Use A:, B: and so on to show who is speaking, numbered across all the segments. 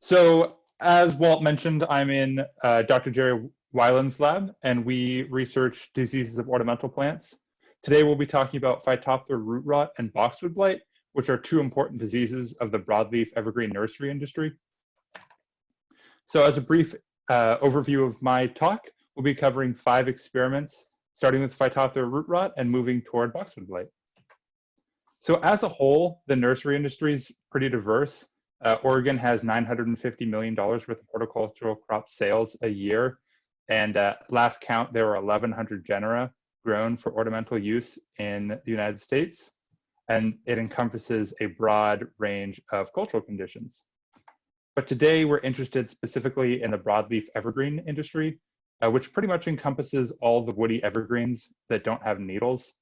A: So as Walt mentioned, I'm in Dr. Jerry Weiland's lab, and we research diseases of ornamental plants. Today we'll be talking about Phytophthora root rot and boxwood blight, which are two important diseases of the broadleaf evergreen nursery industry. So as a brief overview of my talk, we'll be covering 5 experiments, starting with Phytophthora root rot and moving toward boxwood blight. So as a whole, the nursery industry is pretty diverse. Oregon has $950 million worth of horticultural crop sales a year. And last count, there were 1,100 genera grown for ornamental use in the United States. And it encompasses a broad range of cultural conditions. But today we're interested specifically in the broadleaf evergreen industry, which pretty much encompasses all the woody evergreens that don't have needles.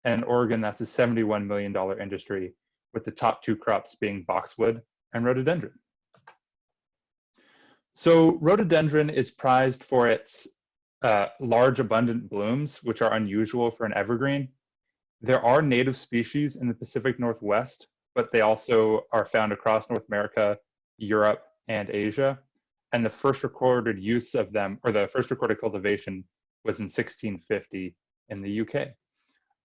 A: And in Oregon, that's a $71 million industry, with the top 2 crops being boxwood and rhododendron. So rhododendron is prized for its large abundant blooms, which are unusual for an evergreen. There are native species in the Pacific Northwest, but they also are found across North America, Europe, and Asia. And the first recorded use of them, or the first recorded cultivation, was in 1650 in the UK.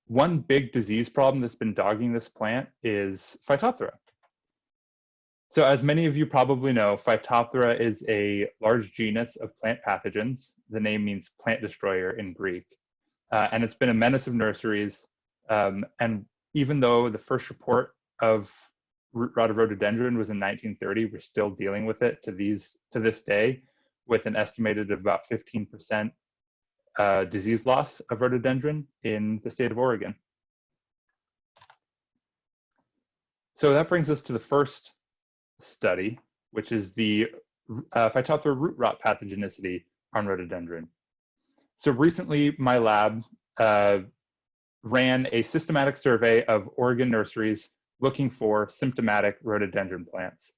A: One big disease problem that's been dogging this plant is Phytophthora. So as many of you probably know, Phytophthora is a large genus of plant pathogens. The name means plant destroyer in Greek. And it's been a menace of nurseries. And even though the first report of root rot of rhododendron was in 1930, we're still dealing with it to this day, with an estimated about 15% disease loss of rhododendron in the state of Oregon. So that brings us to the first study, which is the Phytophthora root rot pathogenicity on rhododendron. So recently, my lab ran a systematic survey of Oregon nurseries looking for symptomatic rhododendron plants.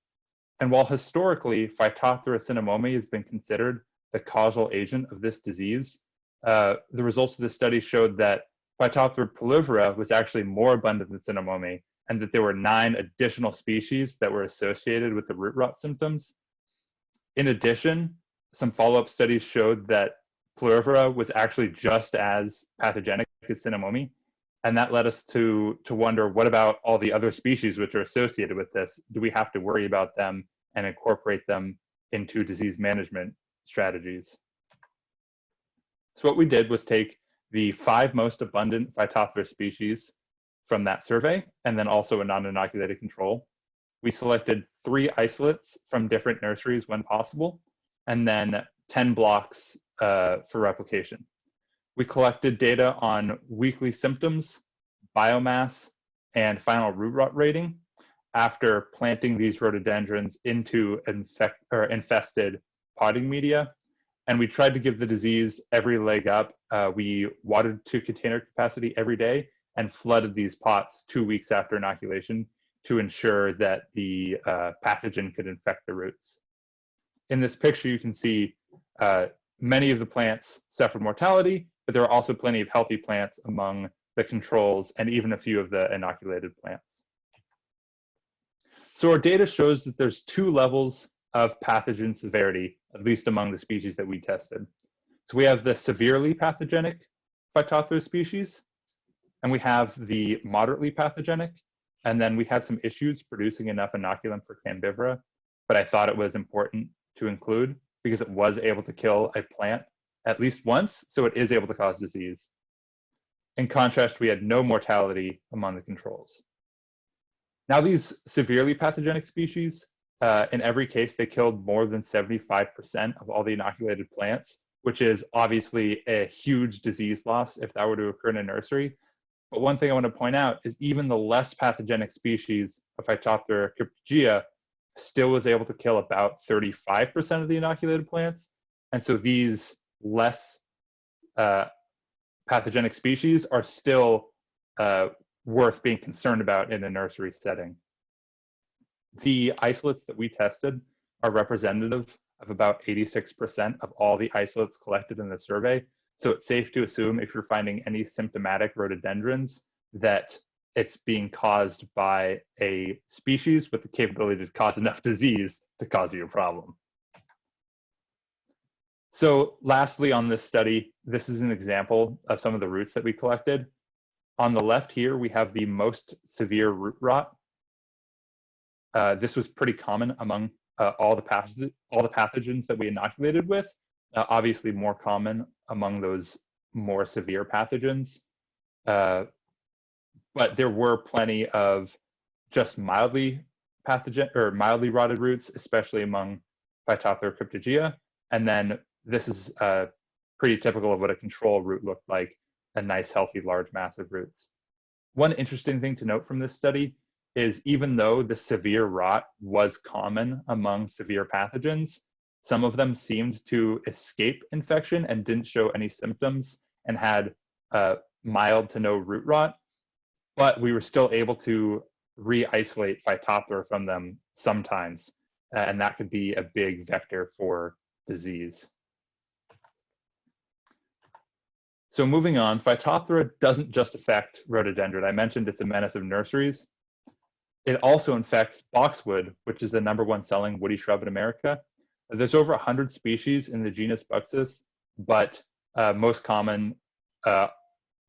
A: And while historically Phytophthora cinnamomea has been considered the causal agent of this disease, the results of this study showed that Phytophthora prolifera was actually more abundant than cinnamomea, and that there were 9 additional species that were associated with the root rot symptoms. In addition, some follow-up studies showed that prolifera was actually just as pathogenic as cinnamomea, and that led us to wonder, what about all the other species which are associated with this? Do we have to worry about them and incorporate them into disease management strategies? So what we did was take the 5 most abundant Phytophthora species from that survey, and then also a non-inoculated control. We selected 3 isolates from different nurseries when possible, and then 10 blocks for replication. We collected data on weekly symptoms, biomass, and final root rot rating after planting these rhododendrons into infested potting media. And we tried to give the disease every leg up. We watered to container capacity every day and flooded these pots 2 weeks after inoculation to ensure that the pathogen could infect the roots. In this picture, you can see many of the plants suffered mortality, but there are also plenty of healthy plants among the controls and even a few of the inoculated plants. So our data shows that there's 2 levels of pathogen severity, at least among the species that we tested. So we have the severely pathogenic Phytophthora species, and we have the moderately pathogenic, and then we had some issues producing enough inoculum for Cambivora, but I thought it was important to include because it was able to kill a plant at least once, so it is able to cause disease. In contrast, we had no mortality among the controls. Now, these severely pathogenic species, in every case, they killed more than 75% of all the inoculated plants, which is obviously a huge disease loss if that were to occur in a nursery. But one thing I want to point out is even the less pathogenic species of Phytophthora cryptogaea still was able to kill about 35% of the inoculated plants. And so these less pathogenic species are still worth being concerned about in a nursery setting. The isolates that we tested are representative of about 86% of all the isolates collected in the survey. So it's safe to assume if you're finding any symptomatic rhododendrons that it's being caused by a species with the capability to cause enough disease to cause you a problem. So lastly on this study, this is an example of some of the roots that we collected. On the left here, we have the most severe root rot. This was pretty common among all the pathogens that we inoculated with, obviously more common among those more severe pathogens. But there were plenty of just mildly pathogen or mildly rotted roots, especially among Phytophthora cryptogea. And then this is pretty typical of what a control root looked like, a nice, healthy, large mass of roots. One interesting thing to note from this study is even though the severe rot was common among severe pathogens, some of them seemed to escape infection and didn't show any symptoms and had mild to no root rot, but we were still able to re-isolate Phytophthora from them sometimes, and that could be a big vector for disease. So moving on, Phytophthora doesn't just affect rhododendron. I mentioned it's a menace of nurseries. It also infects boxwood, which is the #1 selling woody shrub in America. There's over 100 species in the genus Buxus, but most common,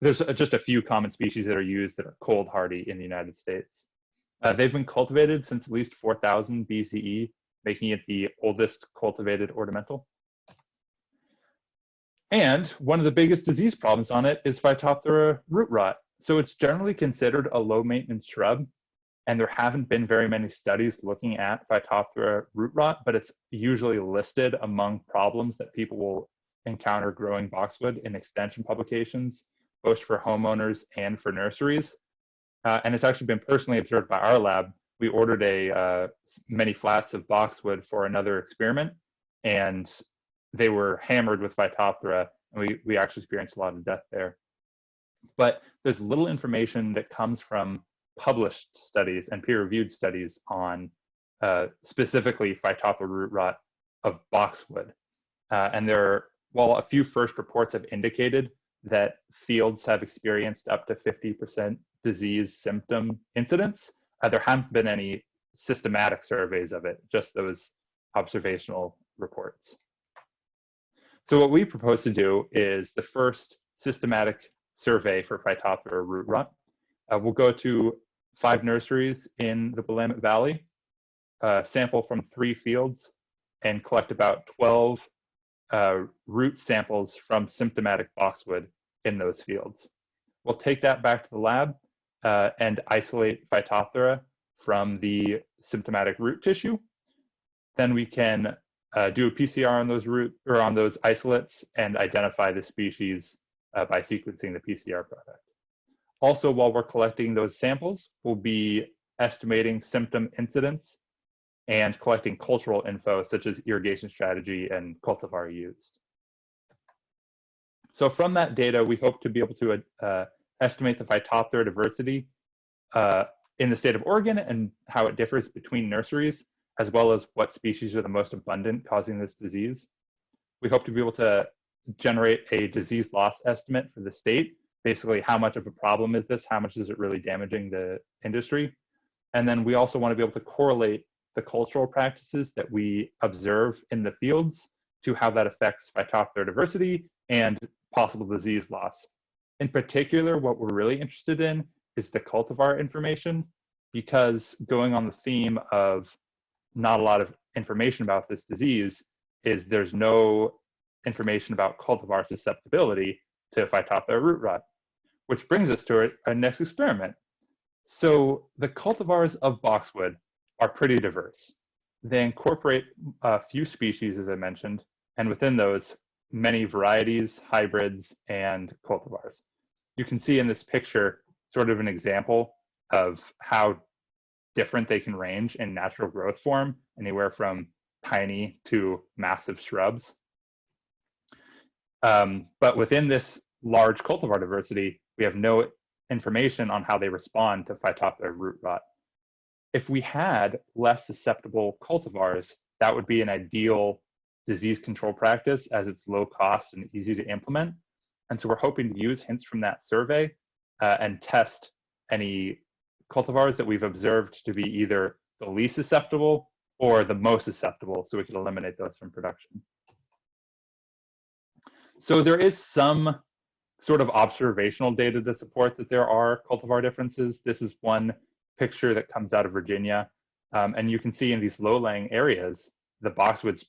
A: there's just a few common species that are used that are cold hardy in the United States. They've been cultivated since at least 4000 BCE, making it the oldest cultivated ornamental. And one of the biggest disease problems on it is Phytophthora root rot. So it's generally considered a low maintenance shrub, and there haven't been very many studies looking at Phytophthora root rot, but it's usually listed among problems that people will encounter growing boxwood in extension publications, both for homeowners and for nurseries. And it's actually been personally observed by our lab. We ordered many flats of boxwood for another experiment, and they were hammered with Phytophthora, and we actually experienced a lot of death there. But there's little information that comes from published studies and peer-reviewed studies on specifically Phytophthora root rot of boxwood. And while a few first reports have indicated that fields have experienced up to 50% disease symptom incidence, there haven't been any systematic surveys of it, just those observational reports. So what we propose to do is the first systematic survey for Phytophthora root rot. We'll go to 5 nurseries in the Willamette Valley, sample from 3 fields, and collect about 12 root samples from symptomatic boxwood in those fields. We'll take that back to the lab and isolate Phytophthora from the symptomatic root tissue. Then we can do a PCR on those isolates and identify the species by sequencing the PCR product. Also, while we're collecting those samples, we'll be estimating symptom incidence and collecting cultural info such as irrigation strategy and cultivar used. So from that data, we hope to be able to estimate the Phytophthora diversity in the state of Oregon and how it differs between nurseries, as well as what species are the most abundant causing this disease. We hope to be able to generate a disease loss estimate for the state. Basically, how much of a problem is this? How much is it really damaging the industry? And then we also want to be able to correlate the cultural practices that we observe in the fields to how that affects Phytophthora diversity and possible disease loss. In particular, what we're really interested in is the cultivar information, because going on the theme of not a lot of information about this disease is there's no information about cultivar susceptibility to Phytophthora root rot, which brings us to our next experiment. So the cultivars of boxwood are pretty diverse. They incorporate a few species, as I mentioned, and within those, many varieties, hybrids, and cultivars. You can see in this picture sort of an example of how different they can range in natural growth form, anywhere from tiny to massive shrubs. But within this large cultivar diversity, we have no information on how they respond to Phytophthora root rot. If we had less susceptible cultivars, that would be an ideal disease control practice, as it's low cost and easy to implement. And so we're hoping to use hints from that survey and test any cultivars that we've observed to be either the least susceptible or the most susceptible, so we can eliminate those from production. So there is some sort of observational data to support that there are cultivar differences. This is one picture that comes out of Virginia. And you can see in these low-lying areas, the boxwoods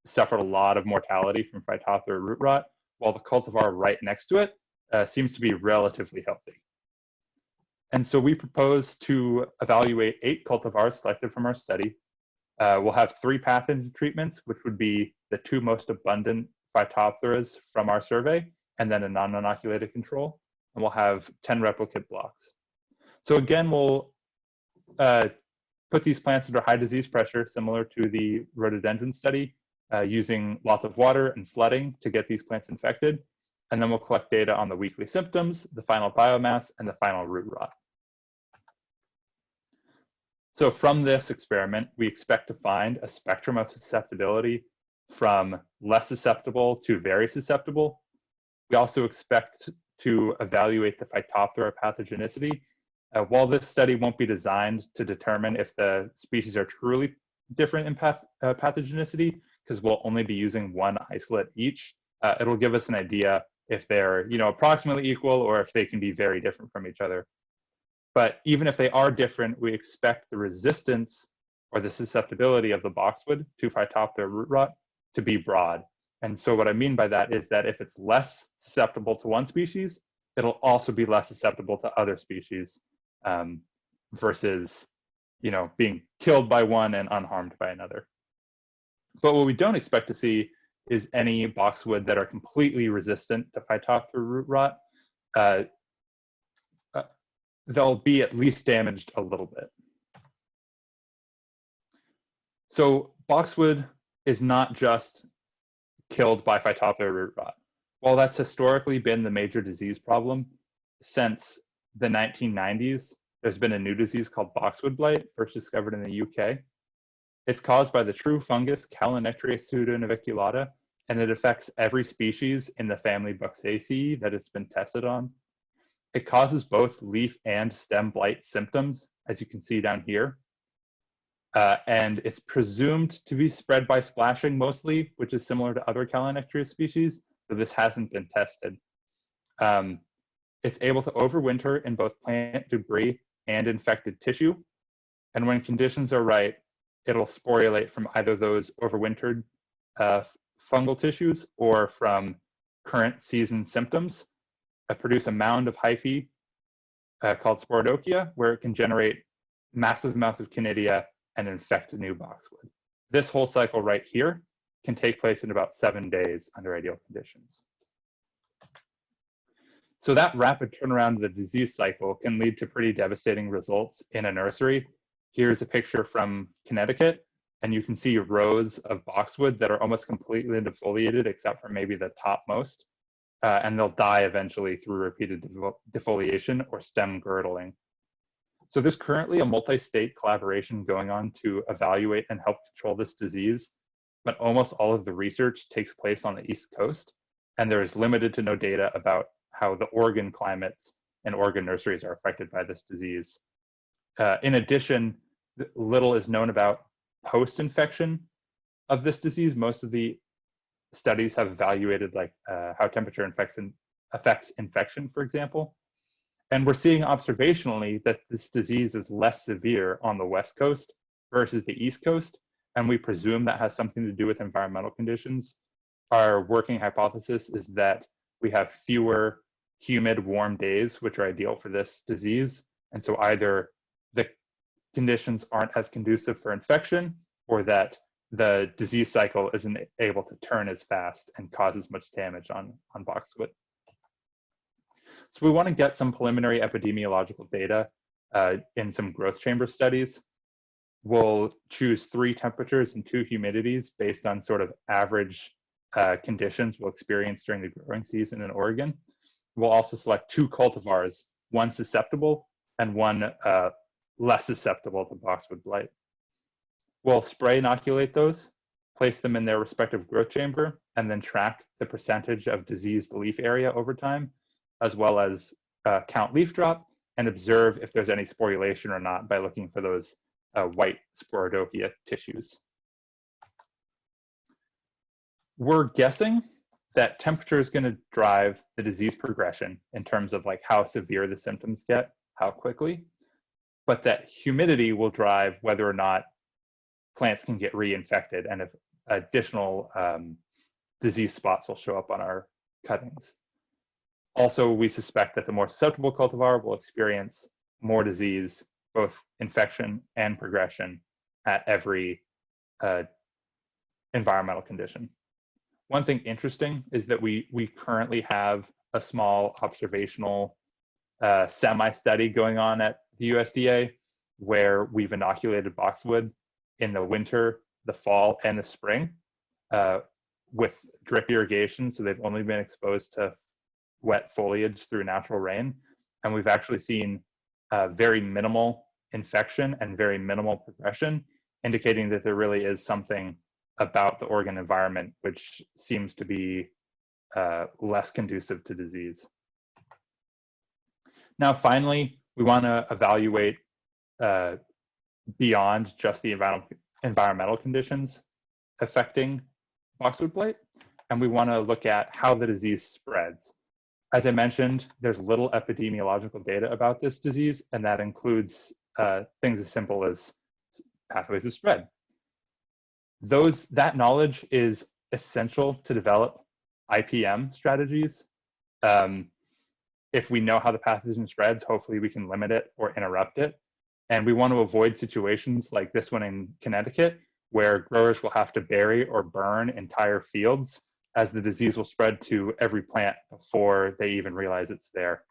A: suffered a lot of mortality from Phytophthora root rot, while the cultivar right next to it seems to be relatively healthy. And so we propose to evaluate 8 cultivars selected from our study. We'll have 3 pathogen treatments, which would be the 2 most abundant Phytophtheras from our survey, and then a non-inoculated control. And we'll have 10 replicate blocks. So again, we'll put these plants under high disease pressure, similar to the rhododendron study, using lots of water and flooding to get these plants infected. And then we'll collect data on the weekly symptoms, the final biomass, and the final root rot. So from this experiment, we expect to find a spectrum of susceptibility from less susceptible to very susceptible. We also expect to evaluate the Phytophthora pathogenicity. While this study won't be designed to determine if the species are truly different in pathogenicity, because we'll only be using one isolate each, it'll give us an idea if they're approximately equal or if they can be very different from each other. But even if they are different, we expect the resistance or the susceptibility of the boxwood to Phytophthora root rot to be broad. And so what I mean by that is that if it's less susceptible to one species, it'll also be less susceptible to other species versus being killed by one and unharmed by another. But what we don't expect to see is any boxwood that are completely resistant to Phytophthora root rot. They'll be at least damaged a little bit. So boxwood is not just killed by Phytophthora root rot. While that's historically been the major disease problem, since the 1990s, there's been a new disease called boxwood blight, first discovered in the UK. It's caused by the true fungus Calanectria pseudonaviculata, and it affects every species in the family Buxaceae that it's been tested on. It causes both leaf and stem blight symptoms, as you can see down here. And it's presumed to be spread by splashing mostly, which is similar to other Calanectria species, but this hasn't been tested. It's able to overwinter in both plant debris and infected tissue. And when conditions are right, it'll sporulate from either those overwintered fungal tissues or from current season symptoms, produce a mound of hyphae called Sporodokia, where it can generate massive amounts of conidia and infect a new boxwood. This whole cycle right here can take place in about 7 days under ideal conditions. So that rapid turnaround of the disease cycle can lead to pretty devastating results in a nursery. Here's a picture from Connecticut, and you can see rows of boxwood that are almost completely defoliated except for maybe the topmost. And they'll die eventually through repeated defoliation or stem girdling. So there's currently a multi-state collaboration going on to evaluate and help control this disease, but almost all of the research takes place on the East Coast, and there is limited to no data about how the Oregon climates and Oregon nurseries are affected by this disease. In addition, little is known about post-infection of this disease. Most of the studies have evaluated how temperature affects infection, for example. And we're seeing observationally that this disease is less severe on the West Coast versus the East Coast. And we presume that has something to do with environmental conditions. Our working hypothesis is that we have fewer humid, warm days, which are ideal for this disease. And so either the conditions aren't as conducive for infection, or that the disease cycle isn't able to turn as fast and cause as much damage on boxwood. So we want to get some preliminary epidemiological data in some growth chamber studies. We'll choose 3 temperatures and 2 humidities based on sort of average conditions we'll experience during the growing season in Oregon. We'll also select 2 cultivars, one susceptible and one less susceptible to boxwood blight. We'll spray inoculate those, place them in their respective growth chamber, and then track the percentage of diseased leaf area over time, as well as count leaf drop and observe if there's any sporulation or not by looking for those white Sporodophia tissues. We're guessing that temperature is going to drive the disease progression in terms of like how severe the symptoms get, how quickly, but that humidity will drive whether or not plants can get reinfected and if additional disease spots will show up on our cuttings. Also, we suspect that the more susceptible cultivar will experience more disease, both infection and progression at every environmental condition. One thing interesting is that we currently have a small observational semi-study going on at the USDA where we've inoculated boxwood in the winter, the fall, and the spring with drip irrigation. So they've only been exposed to wet foliage through natural rain. And we've actually seen very minimal infection and very minimal progression, indicating that there really is something about the Oregon environment which seems to be less conducive to disease. Now, finally, we want to evaluate beyond just the environmental conditions affecting boxwood blight, and we want to look at how the disease spreads. As I mentioned, there's little epidemiological data about this disease, and that includes things as simple as pathways of spread. That knowledge is essential to develop IPM strategies. If we know how the pathogen spreads, hopefully we can limit it or interrupt it. And we want to avoid situations like this one in Connecticut, where growers will have to bury or burn entire fields as the disease will spread to every plant before they even realize it's there.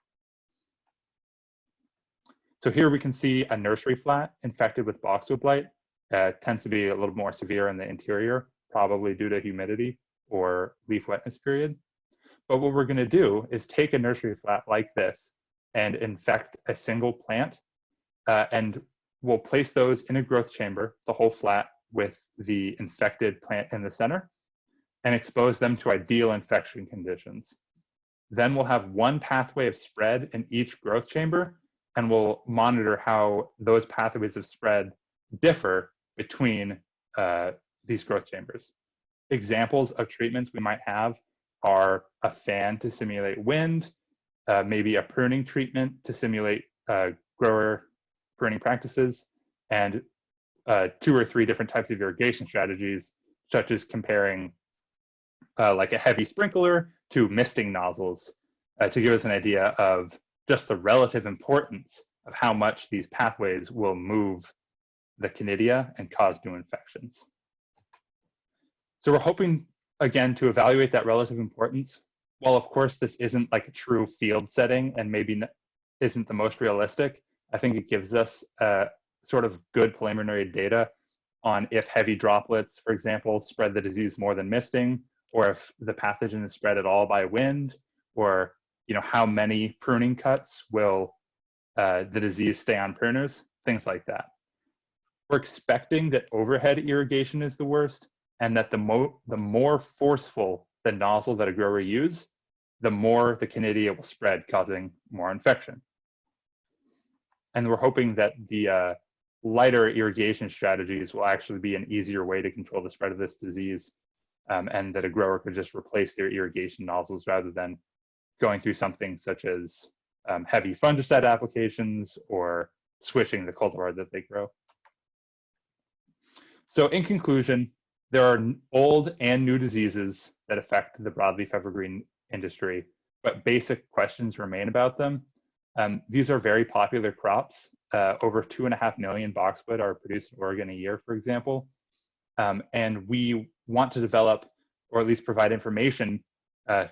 A: So here we can see a nursery flat infected with boxwood blight. Tends to be a little more severe in the interior, probably due to humidity or leaf wetness period. But what we're going to do is take a nursery flat like this and infect a single plant, and we'll place those in a growth chamber, the whole flat with the infected plant in the center, and expose them to ideal infection conditions. Then we'll have one pathway of spread in each growth chamber, and we'll monitor how those pathways of spread differ between these growth chambers. Examples of treatments we might have are a fan to simulate wind, maybe a pruning treatment to simulate grower pruning practices, and 2 or 3 different types of irrigation strategies, such as comparing like a heavy sprinkler to misting nozzles to give us an idea of just the relative importance of how much these pathways will move the conidia and cause new infections. So we're hoping, again, to evaluate that relative importance. While of course this isn't like a true field setting and maybe isn't the most realistic, I think it gives us sort of good preliminary data on if heavy droplets, for example, spread the disease more than misting, or if the pathogen is spread at all by wind, or how many pruning cuts will the disease stay on pruners, things like that. We're expecting that overhead irrigation is the worst, and that the more forceful the nozzle that a grower uses, the more the conidia will spread, causing more infection. And we're hoping that the lighter irrigation strategies will actually be an easier way to control the spread of this disease, and that a grower could just replace their irrigation nozzles rather than going through something such as heavy fungicide applications or switching the cultivar that they grow. So in conclusion, there are old and new diseases that affect the broadleaf evergreen industry, but basic questions remain about them. These are very popular crops. Over 2.5 million boxwood are produced in Oregon a year, for example. And we want to develop, or at least provide information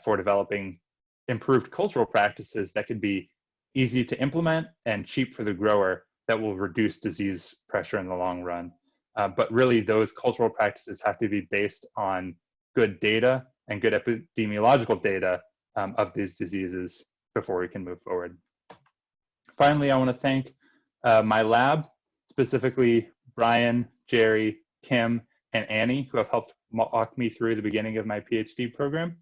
A: for developing improved cultural practices that could be easy to implement and cheap for the grower that will reduce disease pressure in the long run. But really, those cultural practices have to be based on good data and good epidemiological data of these diseases before we can move forward. Finally, I want to thank my lab, specifically Brian, Jerry, Kim, and Annie, who have helped walk me through the beginning of my PhD program.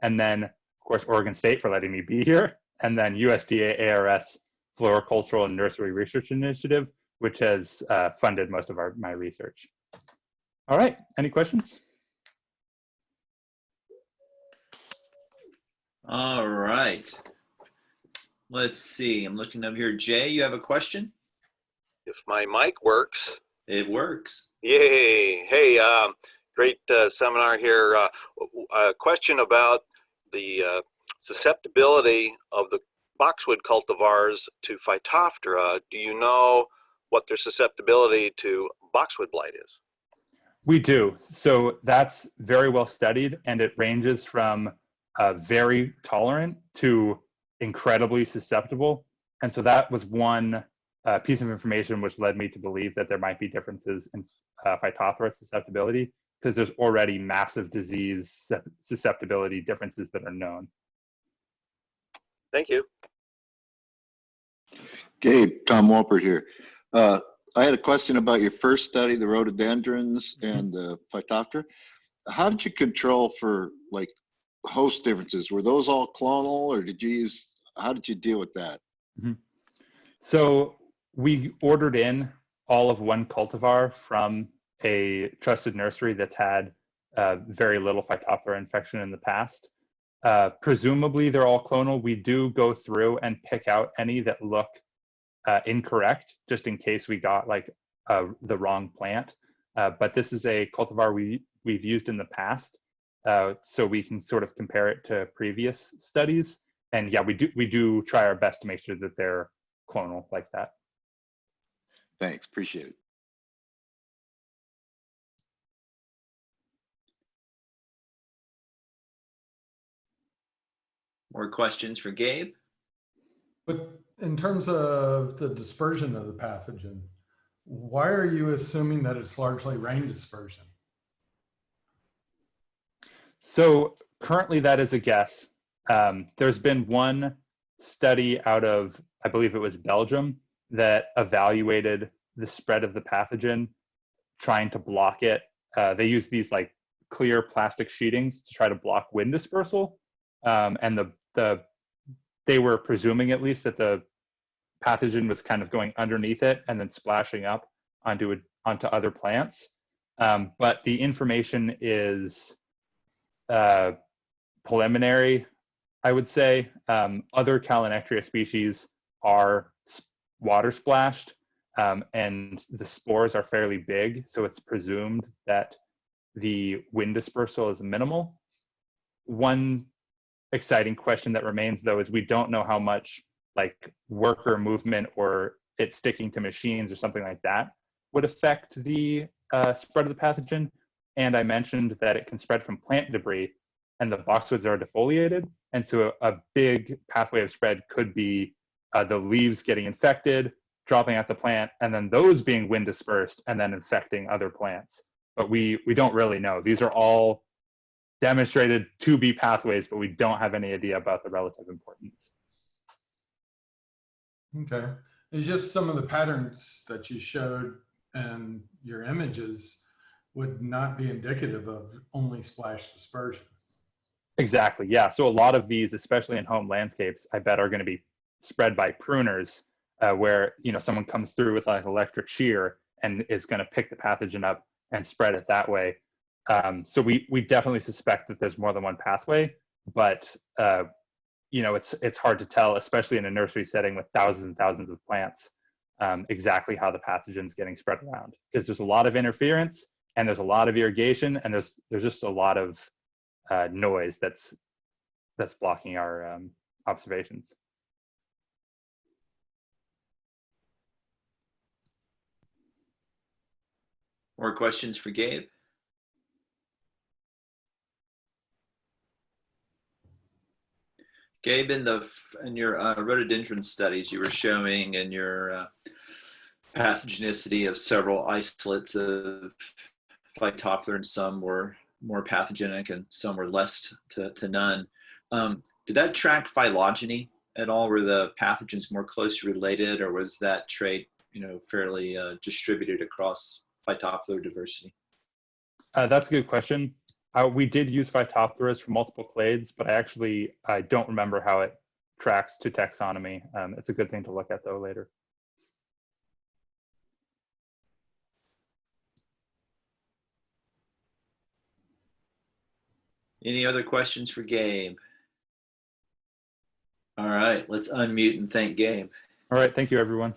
A: And then, of course, Oregon State for letting me be here. And then USDA ARS Floricultural and Nursery Research Initiative, which has funded most of my research. All right, any questions?
B: All right. Let's see, I'm looking up here. Jay, you have a question?
C: If my mic works.
B: It works.
C: Yay. Hey, great seminar here. A question about the susceptibility of the boxwood cultivars to Phytophthora. Do you know what their susceptibility to boxwood blight is?
A: We do. So that's very well studied, and it ranges from very tolerant to incredibly susceptible. And so that was one piece of information which led me to believe that there might be differences in Phytophthora susceptibility, because there's already massive disease susceptibility differences that are known.
C: Thank you.
D: Gabe, Tom Wolpert here. I had a question about your first study, the rhododendrons and the Phytophthora. How did you control for like host differences? Were those all clonal, or did you use, how did you deal with that?
A: Mm-hmm. So we ordered in all of one cultivar from a trusted nursery that's had very little Phytophthora infection in the past. Presumably they're all clonal. We do go through and pick out any that look incorrect, just in case we got like the wrong plant. But this is a cultivar we've used in the past, so we can sort of compare it to previous studies. And yeah, we do try our best to make sure that they're clonal like that.
D: Thanks, appreciate it.
B: More questions for Gabe?
E: But in terms of the dispersion of the pathogen, why are you assuming that it's largely rain dispersion?
A: So currently that is a guess. There's been one study out of, I believe it was Belgium, that evaluated the spread of the pathogen, trying to block it. They use these like clear plastic sheetings to try to block wind dispersal. And they were presuming at least that the pathogen was kind of going underneath it and then splashing up onto other plants. But the information is preliminary, I would say. Other Calinectria species are water splashed, and the spores are fairly big, so it's presumed that the wind dispersal is minimal. One exciting question that remains, though, is we don't know how much like worker movement or it sticking to machines or something like that would affect the spread of the pathogen. And I mentioned that it can spread from plant debris, and the boxwoods are defoliated. And so a big pathway of spread could be the leaves getting infected, dropping out the plant, and then those being wind dispersed and then infecting other plants. But we don't really know. These are all demonstrated to be pathways, but we don't have any idea about the relative importance.
E: Okay. It's just some of the patterns that you showed and your images would not be indicative of only splash dispersion.
A: Exactly, yeah. So a lot of these, especially in home landscapes, I bet are going to be spread by pruners, where someone comes through with like electric shear and is going to pick the pathogen up and spread it that way. So we definitely suspect that there's more than one pathway, but it's hard to tell, especially in a nursery setting with thousands and thousands of plants, exactly how the pathogen's getting spread around, because there's a lot of interference and there's a lot of irrigation and there's just a lot of noise that's blocking our observations.
B: More questions for Gabe? Gabe, in your rhododendron studies, you were showing in your pathogenicity of several isolates of Phytophthora, and some were more pathogenic and some were less to none. Did that track phylogeny at all? Were the pathogens more closely related, or was that trait fairly distributed across Phytophthora diversity?
A: That's a good question. We did use Phytophthora for multiple clades, but I don't remember how it tracks to taxonomy. It's a good thing to look at though later.
B: Any other questions for Gabe? All right, let's unmute and thank Gabe.
A: All right, thank you everyone.